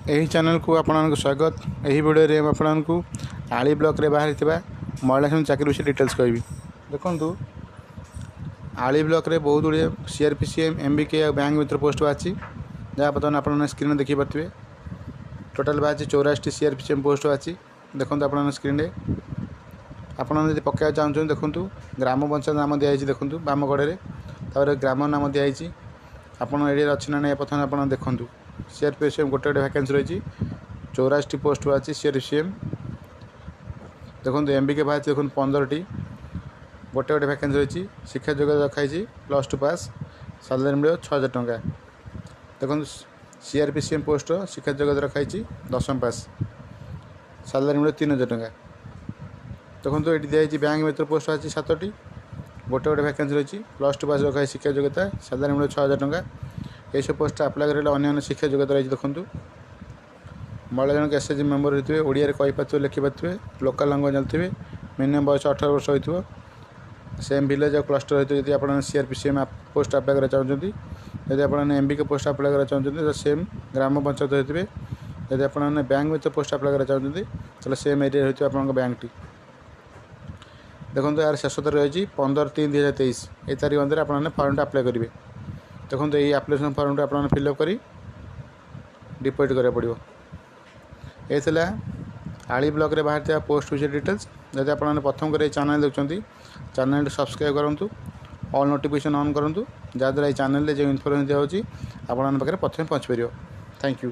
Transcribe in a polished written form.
यही चैनल को आपको स्वागत। यही वीडियो आपको आली ब्लॉक रे बाहर महिला चाकरी विषय डिटेल्स कहबी। देखु आली ब्लॉक रे बहुत गुड़े सीआरपीसीएम एमबीके और बैंक मित्र पोस्ट बाची जहाँ बर्तमान आप स्क्रीन देखी पारे। टोटाल बाची 84 सीआरपीसीएम पोस्ट बाची। देखो आप स्क्रीन में आपड़ी पकड़ा चाहते देखूँ ग्राम पंचायत नाम दिखाई। देखूँ बाम कड़े ग्राम नाम दिखाई। आपड़ एरिया अच्छी ना नहीं प्रथम आप देखूँ सीआरपीसीएम गोटे गोटे वैकेंसी रही 84 पोस्ट बाची सीआरपीसीएम। देखो एमबीके बाहर देखो 15टी गोटे गोटे वैकेंसी रही। शिक्षा योग्यता रखाई +2 पास। सालारी मिले 6000 टंका। देखो सीआरपीसीएम पोस्ट शिक्षा योग्यता रखाई 10वीं पास। सालारी मिले 3000 टंका। देखो ये दिखाई बैंक मित्र पोस्ट अच्छी 7टी गोटे गोटे वैकेंसी रही +2 पास रखाई शिक्षा योग्यता। सालारी मिले 6000 टंका। ये सब पोस्ट आप्लाय करेंगे अन्य शिक्षा योग्यता रही। देखूँ महिला जनक एसएचजी मेम्बर होते ओडिया कहीपे लिखिपारे। लोकाल लैंग्वेज जानते मिनिमम बयस 18 वर्ष हो। सेम विलेज और क्लस्टर होती आप सीआरपीसीएम पोस्ट आप्लाय कर चाहते। यदि आप एमबीके पोस्ट आप्लाय कर चाहते तो सेम ग्राम पंचायत होते। यदि आप बैंक मित्र पोस्ट आप्लाय कर चाहते तो सेम एरिया होती आप बैंक टी। देखो यार शेष तारीख रही 15/3/2023 ये तारीख अंदर आप फॉर्म आप्लाय करेंगे। देखो ये आप्लिकेसन फॉर्म आप फिलअप कर डिपोजिट करा पड़ो। ये आली ब्लॉक रे बाहर था पोस्ट विषय डिटेल्स। जब आप प्रथम कर चैनल देखते चैनल सब्सक्राइब करूँ, ऑल नोटिफिकेशन ऑन करूँ, जहाँद्वारा ये चैनल जो इनफॉरमेशन दिखाई आप प्रथम पहुँच पार। Thank you.